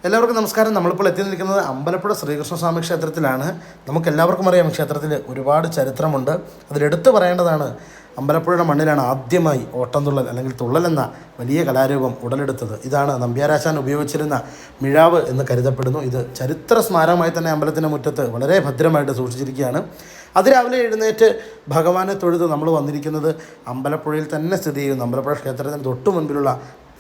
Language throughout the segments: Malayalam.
എല്ലാവർക്കും നമസ്കാരം. നമ്മളിപ്പോൾ എത്തി നിൽക്കുന്നത് അമ്പലപ്പുഴ ശ്രീകൃഷ്ണസ്വാമി ക്ഷേത്രത്തിലാണ്. നമുക്കെല്ലാവർക്കും അറിയാം ക്ഷേത്രത്തിൽ ഒരുപാട് ചരിത്രമുണ്ട്. അതിലെടുത്തു പറയേണ്ടതാണ് അമ്പലപ്പുഴയുടെ മണ്ണിലാണ് ആദ്യമായി ഓട്ടംതുള്ളൽ അല്ലെങ്കിൽ തുള്ളൽ എന്ന വലിയ കലാരൂപം ഉടലെടുത്തത്. ഇതാണ് നമ്പ്യാരാശാൻ ഉപയോഗിച്ചിരുന്ന മിഴാവ് എന്ന് കരുതപ്പെടുന്നു. ഇത് ചരിത്ര സ്മാരകമായി തന്നെ അമ്പലത്തിൻ്റെ മുറ്റത്ത് വളരെ ഭദ്രമായിട്ട് സൂക്ഷിച്ചിരിക്കുകയാണ്. അതിരാവിലെ എഴുന്നേറ്റ് ഭഗവാനെ തൊഴുത് നമ്മൾ വന്നിരിക്കുന്നത് അമ്പലപ്പുഴയിൽ തന്നെ സ്ഥിതി ചെയ്യുന്നു അമ്പലപ്പുഴ ക്ഷേത്രത്തിന് തൊട്ടു മുൻപിലുള്ള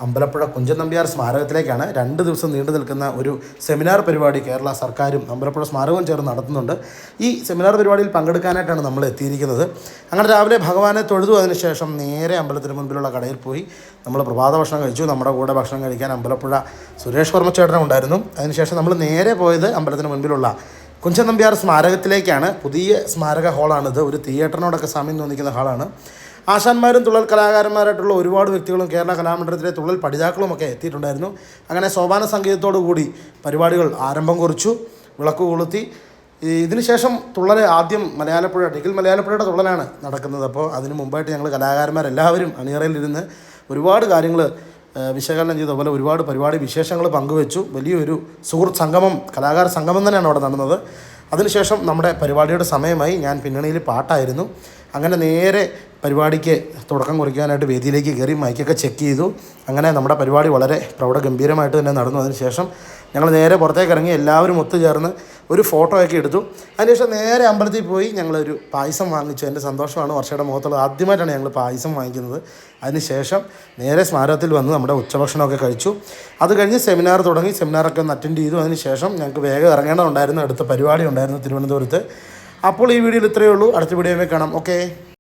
അമ്പലപ്പുഴ കുഞ്ചൻ നമ്പ്യാർ സ്മാരകത്തിലേക്കാണ്. 2 ദിവസം നീണ്ടു നിൽക്കുന്ന ഒരു സെമിനാർ പരിപാടി കേരള സർക്കാരും അമ്പലപ്പുഴ സ്മാരകവും ചേർന്ന് നടത്തുന്നുണ്ട്. ഈ സെമിനാർ പരിപാടിയിൽ പങ്കെടുക്കാനായിട്ടാണ് നമ്മൾ എത്തിയിരിക്കുന്നത്. അങ്ങനെ രാവിലെ ഭഗവാനെ തൊഴുതു. അതിനുശേഷം നേരെ അമ്പലത്തിന് മുൻപിലുള്ള കടയിൽ പോയി നമ്മൾ പ്രഭാത ഭക്ഷണം കഴിച്ചു. നമ്മുടെ കൂടെ ഭക്ഷണം കഴിക്കാൻ അമ്പലപ്പുഴ സുരേഷ് വർമ്മച്ചേട്ടനും ഉണ്ടായിരുന്നു. അതിനുശേഷം നമ്മൾ നേരെ പോയത് അമ്പലത്തിന് മുൻപിലുള്ള കുഞ്ചൻ നമ്പ്യാർ സ്മാരകത്തിലേക്കാണ്. പുതിയ സ്മാരക ഹാളാണിത്. ഒരു തിയേറ്ററിനോടൊക്കെ സാമ്യം തോന്നിക്കുന്ന ഹാളാണ്. ആശാന്മാരും തുള്ളൽ കലാകാരന്മാരായിട്ടുള്ള ഒരുപാട് വ്യക്തികളും കേരള കലാമണ്ഡലത്തിലെ തുള്ളൽ പഠിതാക്കളുമൊക്കെ എത്തിയിട്ടുണ്ടായിരുന്നു. അങ്ങനെ സോപാന സംഗീതത്തോടു കൂടി പരിപാടികൾ ആരംഭം കുറിച്ചു. വിളക്ക് കൊളുത്തി. ഇതിനുശേഷം തുള്ളൽ ആദ്യം ഡിഗിൽ മലയാളപ്പുഴയുടെ തുള്ളലാണ് നടക്കുന്നത്. അപ്പോൾ അതിന് മുമ്പായിട്ട് ഞങ്ങൾ കലാകാരന്മാരെല്ലാവരും അണിയറയിലിരുന്ന് ഒരുപാട് കാര്യങ്ങൾ വിശകലനം ചെയ്തു. അതുപോലെ ഒരുപാട് പരിപാടി വിശേഷങ്ങൾ പങ്കുവെച്ചു. വലിയൊരു സുഹൃത്ത് സംഗമം, കലാകാര സംഗമം തന്നെയാണ് അവിടെ നടന്നത്. അതിനുശേഷം നമ്മുടെ പരിപാടിയുടെ സമയമായി. ഞാൻ പിന്നണിയിൽ പാട്ടായിരുന്നു. അങ്ങനെ നേരെ പരിപാടിക്ക് തുടക്കം കുറിക്കാനായിട്ട് വേദിയിലേക്ക് കയറി മൈക്കൊക്കെ ചെക്ക് ചെയ്തു. അങ്ങനെ നമ്മുടെ പരിപാടി വളരെ പ്രൗഢഗംഭീരമായിട്ട് തന്നെ നടന്നു. അതിനുശേഷം ഞങ്ങൾ നേരെ പുറത്തേക്ക് ഇറങ്ങി എല്ലാവരും ഒത്തുചേർന്ന് ഒരു ഫോട്ടോ ഒക്കെ എടുത്തു. അതിനുശേഷം നേരെ അമ്പലത്തിൽ പോയി ഞങ്ങളൊരു പായസം വാങ്ങിച്ചു. എൻ്റെ സന്തോഷമാണ് വർഷയുടെ മുഖത്തുള്ളത്. ആദ്യമായിട്ടാണ് ഞങ്ങൾ പായസം വാങ്ങിക്കുന്നത്. അതിനുശേഷം നേരെ സ്മാരകത്തിൽ വന്ന് നമ്മുടെ ഉച്ചഭക്ഷണമൊക്കെ കഴിച്ചു. അത് കഴിഞ്ഞ് സെമിനാർ തുടങ്ങി. സെമിനാറൊക്കെ ഒന്ന് അറ്റൻഡ് ചെയ്തു. അതിനുശേഷം ഞങ്ങൾക്ക് വേഗം ഇറങ്ങേണ്ടതുണ്ടായിരുന്നു. അടുത്ത പരിപാടി ഉണ്ടായിരുന്നു തിരുവനന്തപുരത്ത്. അപ്പോൾ ഈ വീഡിയോയിൽ ഇത്രയേ ഉള്ളൂ. അടുത്ത വീഡിയോയിൽ കാണാം. ഓക്കെ.